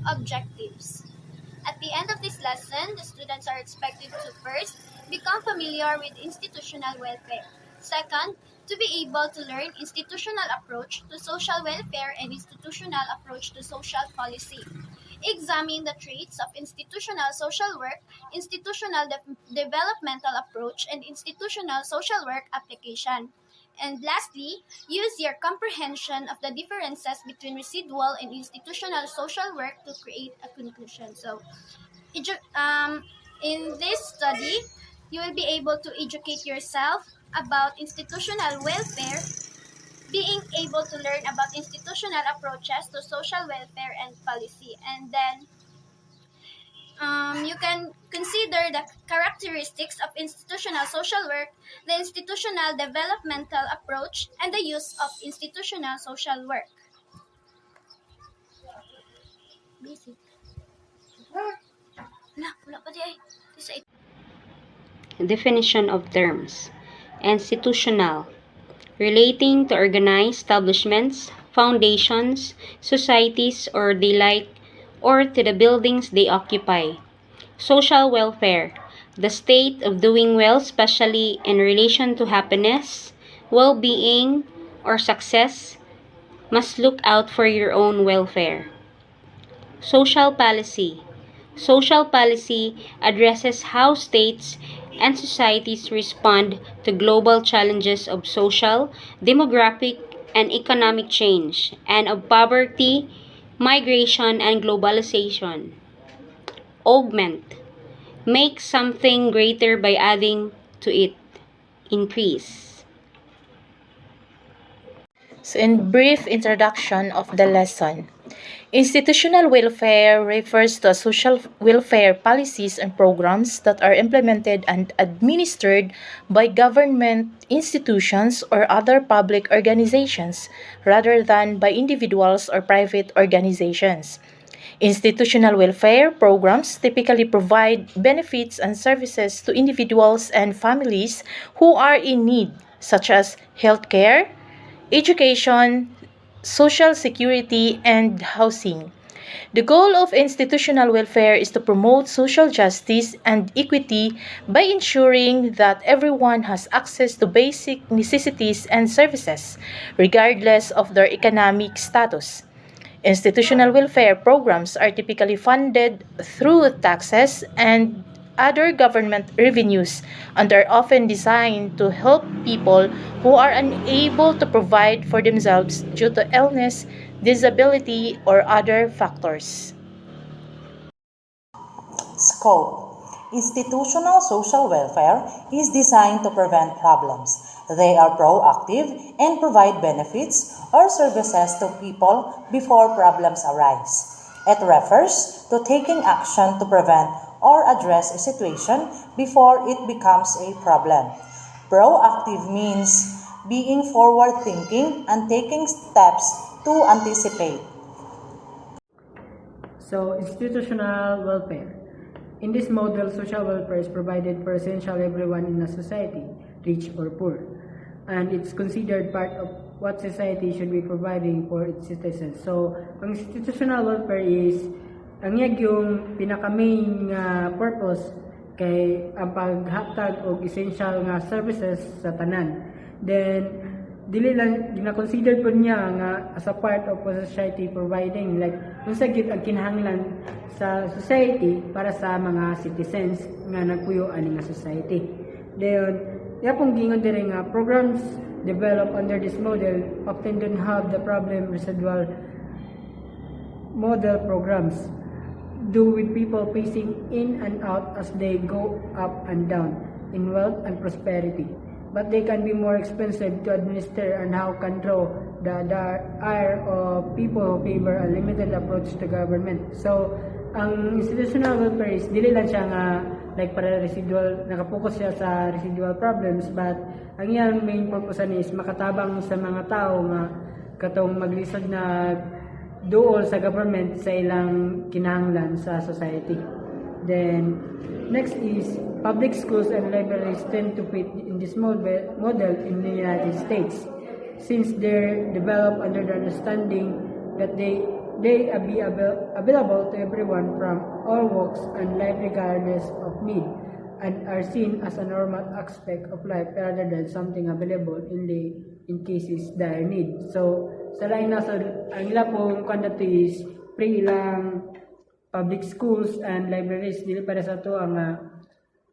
Objectives. At the end of this lesson, the students are expected to first, become familiar with institutional welfare. Second, to be able to learn institutional approach to social welfare and institutional approach to social policy. Examine the traits of institutional social work, institutional developmental approach, and institutional social work application. And lastly, use your comprehension of the differences between residual and institutional social work to create a conclusion. So, in this study, you will be able to educate yourself about institutional welfare, being able to learn about institutional approaches to social welfare and policy, and then you can consider the characteristics of institutional social work, the institutional developmental approach, and the use of institutional social work. Basic. Wala pa di ay. Definition of terms. Institutional. Relating to organized establishments, foundations, societies, or the like, or to the buildings they occupy. Social welfare. The state of doing well, especially in relation to happiness, well-being, or success, must look out for your own welfare. Social policy. Social policy addresses how states and societies respond to global challenges of social, demographic, and economic change, and of poverty, migration, and globalization. Augment. Make something greater by adding to it. Increase. So in brief introduction of the lesson, institutional welfare refers to social welfare policies and programs that are implemented and administered by government institutions or other public organizations rather than by individuals or private organizations. Institutional welfare programs typically provide benefits and services to individuals and families who are in need, such as healthcare, education, social security, and housing. The goal of institutional welfare is to promote social justice and equity by ensuring that everyone has access to basic necessities and services, regardless of their economic status. Institutional welfare programs are typically funded through taxes and other government revenues and are often designed to help people who are unable to provide for themselves due to illness, disability, or other factors. Scope. Institutional social welfare is designed to prevent problems. They are proactive and provide benefits or services to people before problems arise. It refers to taking action to prevent or address a situation before it becomes a problem. Proactive means being forward thinking and taking steps to anticipate. So, institutional welfare. In this model, social welfare is provided for essentially everyone in a society, rich or poor, and it's considered part of what society should be providing for its citizens. So, ang institutional welfare is ang yung pinaka-main purpose kay ang paghatag og essential nga services sa tanan. Then, dili lang gina-consider po niya nga as a part of a society providing like unsa gyud ang kinahanglan sa society para sa mga citizens nga nagpuyo ani nga society. Then yapong gingon diri nga programs developed under this model often don't have the problem residual model programs do with people facing in and out as they go up and down in wealth and prosperity. But they can be more expensive to administer and how can draw the ire of people who favor a limited approach to government. So, ang institutional welfare is dili lang siya nga like para residual, nakapokus siya sa residual problems, but ang iyang main purpose is makatabang sa mga tao nga katong maglisod na duol sa government sa ilang kinahanglan sa society. Then, next is public schools and libraries tend to fit in this model in the United States since they're developed under the understanding that they they be available to everyone from all walks and life regardless of need, and are seen as a normal aspect of life rather than something available in cases dire need. So, sa lain na, so, ang ila pong conduct is free ilang public schools and libraries, dili para sa to ang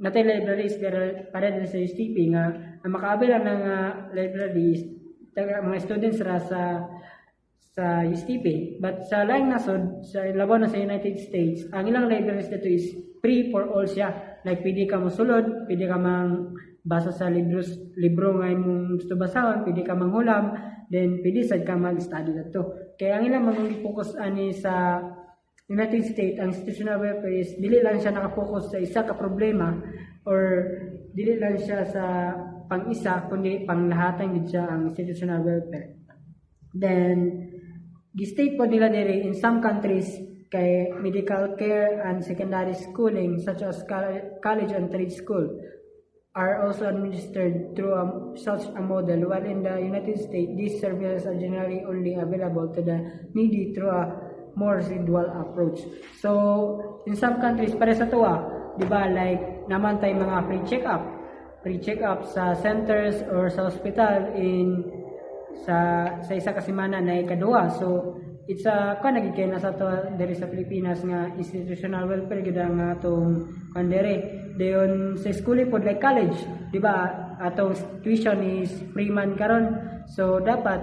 natay libraries para din sa USTP nga ang makaabila ng libraries mga students ra sa USTP. But sa laing nasod, sa labaw na sa United States, ang ilang libraries dito is free for all siya. Like, pwede ka mosulod, pwede ka mang basa sa libro nga imong gusto basahon, pwede ka manghulam, then pwede sad ka mag-study dito. Kaya ang ilang mag-focus ani sa United States, ang institutional welfare is dili lang siya nakapokus sa isa ka problema or dili lang siya sa pang-isa, kundi panglahatan gid siya ang institutional welfare. Then, gi-state po nila diri in some countries kay medical care and secondary schooling such as college and trade school are also administered through such a model, while in the United States, these services are generally only available to the needy through a more residual approach. So, in some countries, pare sa tuwa, di ba, like, naman tayo mga free check-up sa centers or sa hospital sa isa ka semana na ikaduha. So, it's nagigay na sa to diri sa Pilipinas nga institutional welfare gid ang atong kandere. Dayon sa school pod like college, di ba, atong tuition is free man karon. So, dapat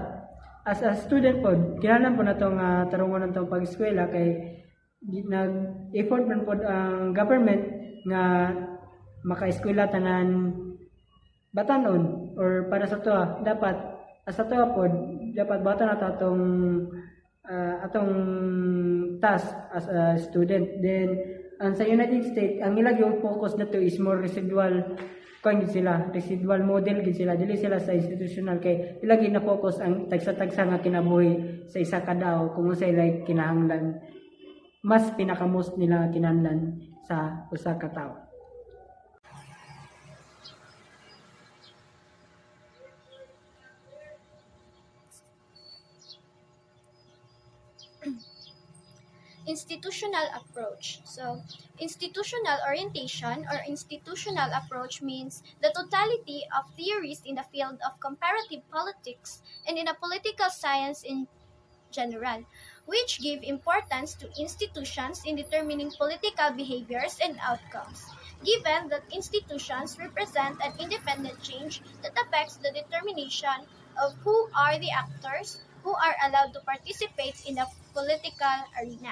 as a student pod, kinahanglan po na itong tarungon ng itong pag-eskwela kay nag-effort man po ang government nga maka-eskwela tanan batanon or para sa to dapat as a to pod dapat bata na atong task as a student. Then ang sa United States ang ilang yung focus na to is more residual residual model gid sila, dili sila sa institutional kay ilagi na focus ang tagsa-tagsa nga kinabuhi sa isa ka daw kung unsay like kinahanglan, mas pinaka-most nila kinahanglan sa usa ka tawo. Institutional approach. So, institutional orientation or institutional approach means the totality of theories in the field of comparative politics and in a political science in general, which give importance to institutions in determining political behaviors and outcomes, given that institutions represent an independent change that affects the determination of who are the actors who are allowed to participate in the political arena.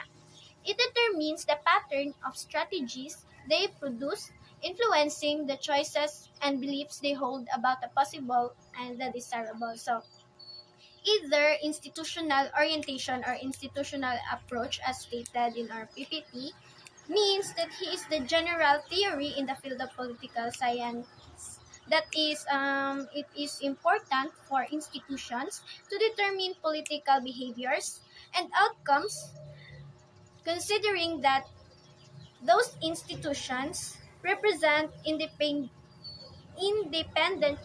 It determines the pattern of strategies they produce, influencing the choices and beliefs they hold about the possible and the desirable. So, either institutional orientation or institutional approach, as stated in our PPT, means that he is the general theory in the field of political science. That is, it is important for institutions to determine political behaviors and outcomes, considering that those institutions represent independent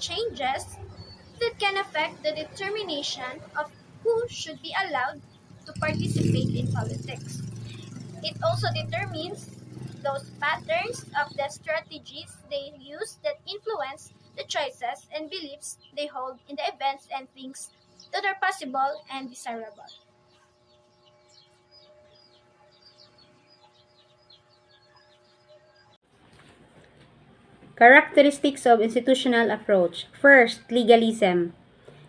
changes that can affect the determination of who should be allowed to participate in politics. It also determines those patterns of the strategies they use that influence the choices and beliefs they hold in the events and things that are possible and desirable. Characteristics of institutional approach. First, legalism.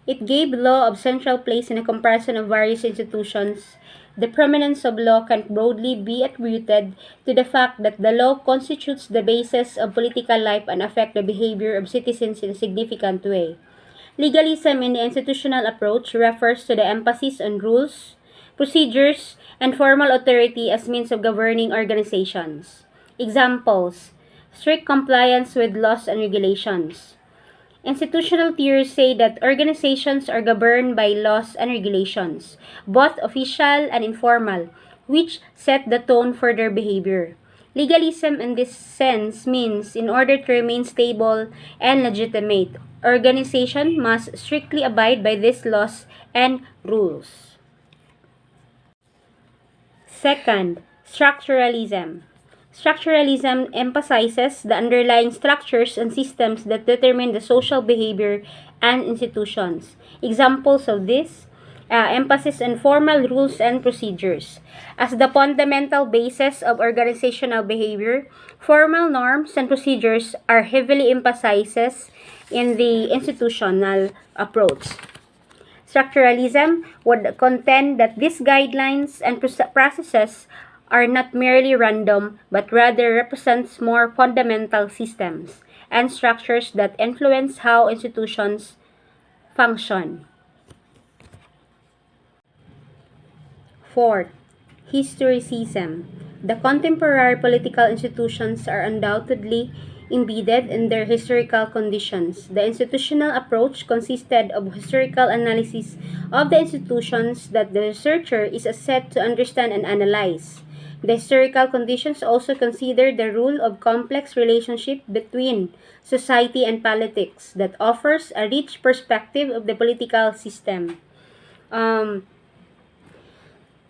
It gave law of central place in a comparison of various institutions. The prominence of law can broadly be attributed to the fact that the law constitutes the basis of political life and affects the behavior of citizens in a significant way. Legalism in the institutional approach refers to the emphasis on rules, procedures, and formal authority as means of governing organizations. Examples: strict compliance with laws and regulations. Institutional theories say that organizations are governed by laws and regulations, both official and informal, which set the tone for their behavior. Legalism in this sense means in order to remain stable and legitimate, organization must strictly abide by these laws and rules. Second, structuralism. Structuralism emphasizes the underlying structures and systems that determine the social behavior and institutions. Examples of this: emphasis on formal rules and procedures. As the fundamental basis of organizational behavior, formal norms and procedures are heavily emphasized in the institutional approach. Structuralism would contend that these guidelines and processes are not merely random but rather represents more fundamental systems and structures that influence how institutions function. Fourth, historicism. The contemporary political institutions are undoubtedly embedded in their historical conditions. The institutional approach consisted of historical analysis of the institutions that the researcher is set to understand and analyze. The historical conditions also consider the role of complex relationship between society and politics that offers a rich perspective of the political system. Um,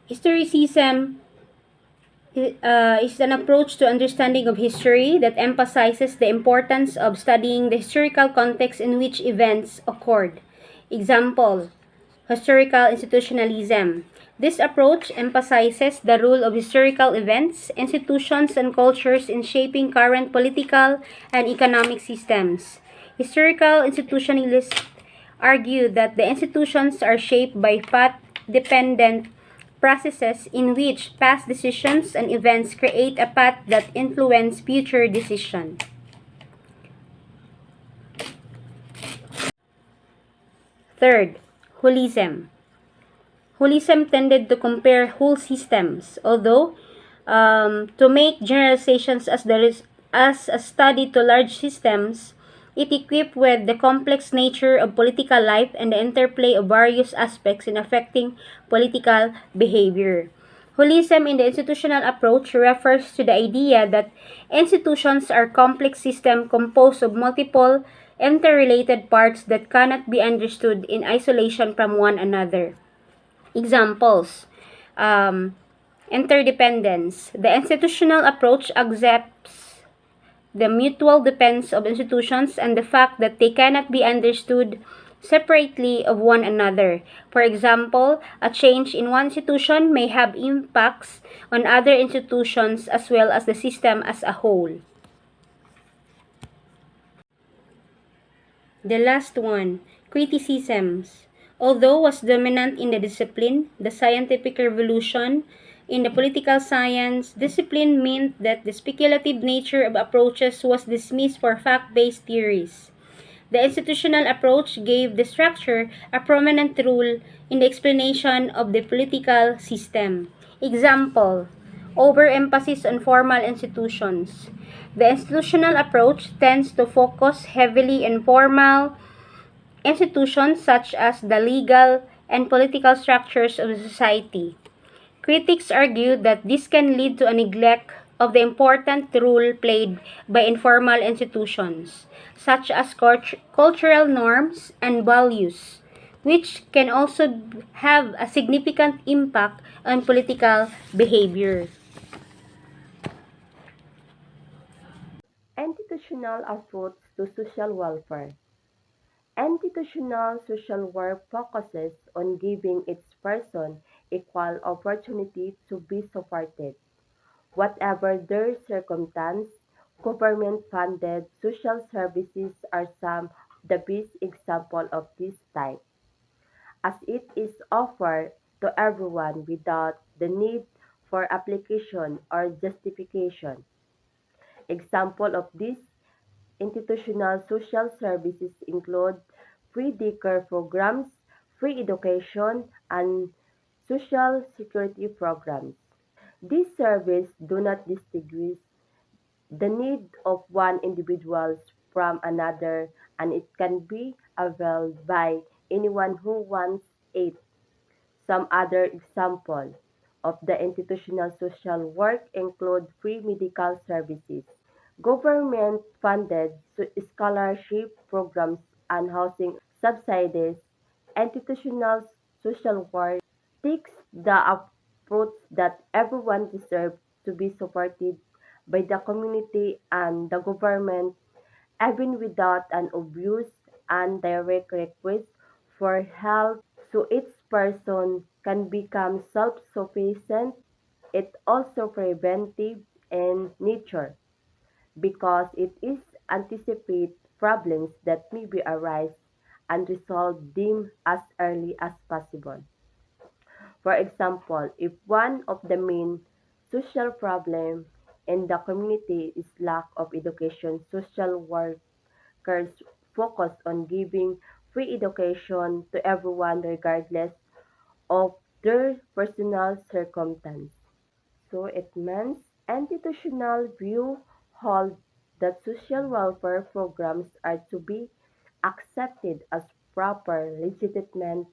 Historicism is an approach to understanding of history that emphasizes the importance of studying the historical context in which events occurred. Example, historical institutionalism. This approach emphasizes the role of historical events, institutions, and cultures in shaping current political and economic systems. Historical institutionalists argue that the institutions are shaped by path-dependent processes in which past decisions and events create a path that influence future decisions. Third, holism. Holism tended to compare whole systems, although to make generalizations as a study to large systems, it equipped with the complex nature of political life and the interplay of various aspects in affecting political behavior. Holism in the institutional approach refers to the idea that institutions are complex systems composed of multiple interrelated parts that cannot be understood in isolation from one another. Examples: um, interdependence. The institutional approach accepts the mutual dependence of institutions and the fact that they cannot be understood separately of one another. For example, a change in one institution may have impacts on other institutions as well as the system as a whole. The last one, criticisms. Although was dominant in the discipline, the scientific revolution in the political science discipline meant that the speculative nature of approaches was dismissed for fact-based theories. The institutional approach gave the structure a prominent role in the explanation of the political system. Example, overemphasis on formal institutions. The institutional approach tends to focus heavily on formal institutions such as the legal and political structures of society. Critics argue that this can lead to a neglect of the important role played by informal institutions, such as cultural norms and values, which can also have a significant impact on political behavior. Institutional approach to social welfare. Institutional social work focuses on giving each person equal opportunity to be supported, whatever their circumstance. Government-funded social services are some of the best examples of this type, as it is offered to everyone without the need for application or justification. Examples of these institutional social services include free daycare programs, free education, and social security programs. These services do not distinguish the need of one individual from another, and it can be availed by anyone who wants it. Some other examples of the institutional social work include free medical services, government-funded scholarship programs, and housing subsidies. Institutional social work takes the proves that everyone deserves to be supported by the community and the government even without an obvious and direct request for help so each person can become self-sufficient. It also preventive in nature because it is anticipate problems that may be arise and resolve them as early as possible. For example, if one of the main social problems in the community is lack of education, social workers focus on giving free education to everyone regardless of their personal circumstance. So it means institutional view hold that social welfare programs are to be accepted as proper legitimate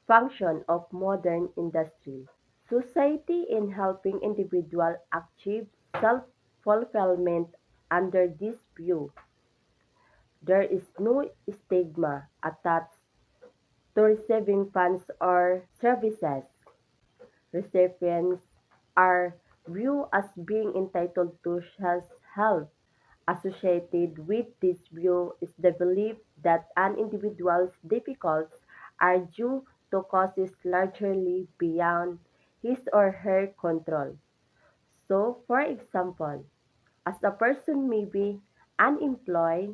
function of modern industry. Society in helping individuals achieve self-fulfillment under this view. There is no stigma attached to receiving funds or services. Recipients are viewed as being entitled to help. Associated with this view is the belief that an individual's difficulties are due to causes largely beyond his or her control. So, for example, as a person may be unemployed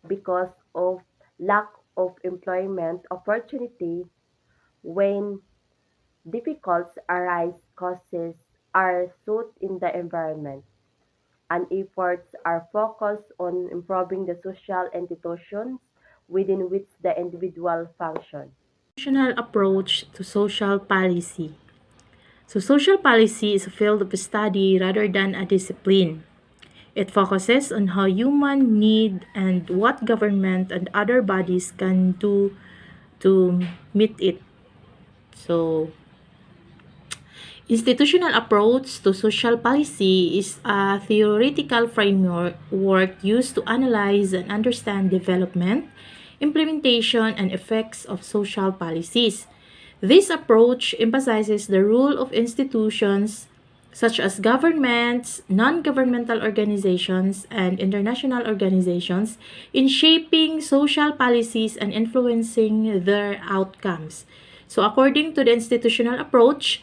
because of lack of employment opportunity when difficulties arise causes are sought in the environment, and efforts are focused on improving the social institutions within which the individual functions. Institutional approach to social policy. So, social policy is a field of study rather than a discipline. It focuses on how human need and what government and other bodies can do to meet it. So, institutional approach to social policy is a theoretical framework used to analyze and understand development, implementation, and effects of social policies. This approach emphasizes the role of institutions such as governments, non-governmental organizations, and international organizations in shaping social policies and influencing their outcomes. So, according to the institutional approach,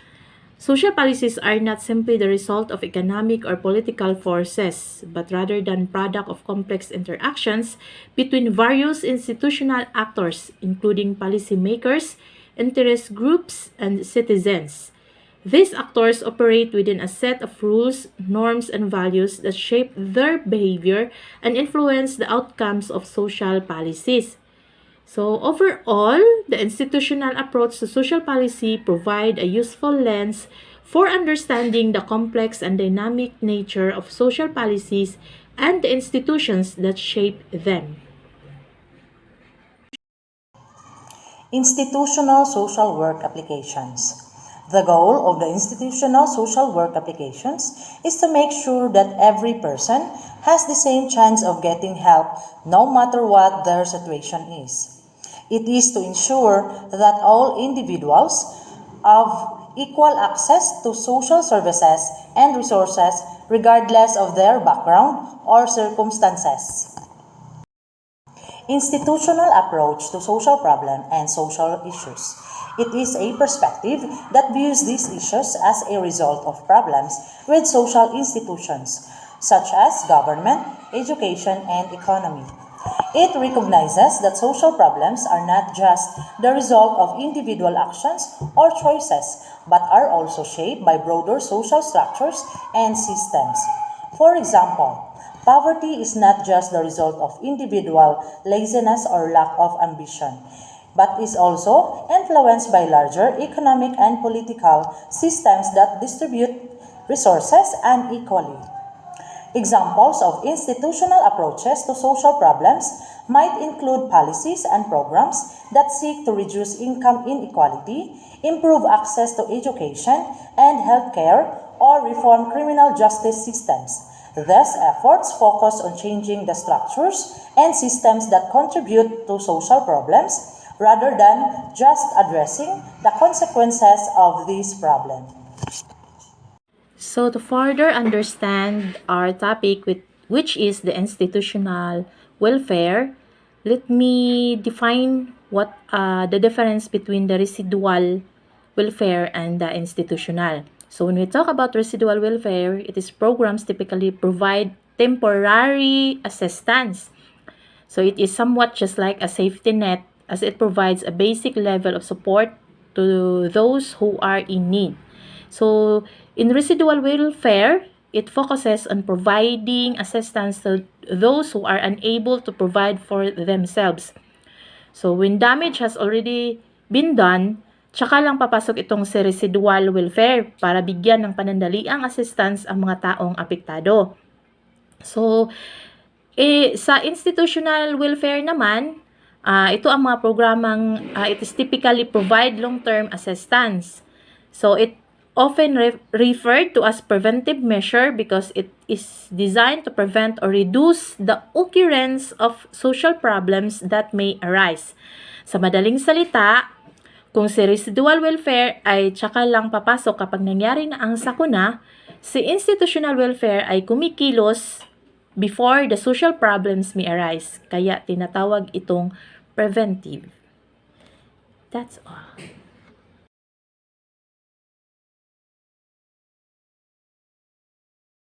social policies are not simply the result of economic or political forces, but rather than product of complex interactions between various institutional actors, including policymakers, interest groups, and citizens. These actors operate within a set of rules, norms, and values that shape their behavior and influence the outcomes of social policies. So overall, the institutional approach to social policy provide a useful lens for understanding the complex and dynamic nature of social policies and the institutions that shape them. Institutional social work applications. The goal of the institutional social work applications is to make sure that every person has the same chance of getting help no matter what their situation is. It is to ensure that all individuals have equal access to social services and resources regardless of their background or circumstances. Institutional approach to social problem and social issues. It is a perspective that views these issues as a result of problems with social institutions, such as government, education, and economy. It recognizes that social problems are not just the result of individual actions or choices, but are also shaped by broader social structures and systems. For example, poverty is not just the result of individual laziness or lack of ambition, but is also influenced by larger economic and political systems that distribute resources unequally. Examples of institutional approaches to social problems might include policies and programs that seek to reduce income inequality, improve access to education and healthcare, or reform criminal justice systems. These efforts focus on changing the structures and systems that contribute to social problems rather than just addressing the consequences of these problems. So to further understand our topic, which is the institutional welfare, let me define what the difference between the residual welfare and the institutional. So when we talk about residual welfare, it is programs typically provide temporary assistance. So it is somewhat just like a safety net, as it provides a basic level of support to those who are in need. So in residual welfare, it focuses on providing assistance to those who are unable to provide for themselves. So when damage has already been done, tsaka lang papasok itong sa residual welfare para bigyan ng panandaliang assistance ang mga taong apektado. So, sa institutional welfare naman, ito ang mga programang it is typically provide long-term assistance. So, it often referred to as preventive measure because it is designed to prevent or reduce the occurrence of social problems that may arise. Sa madaling salita, kung si residual welfare ay tsaka lang papasok kapag nangyari na ang sakuna, si institutional welfare ay kumikilos before the social problems may arise. Kaya tinatawag itong preventive. That's all.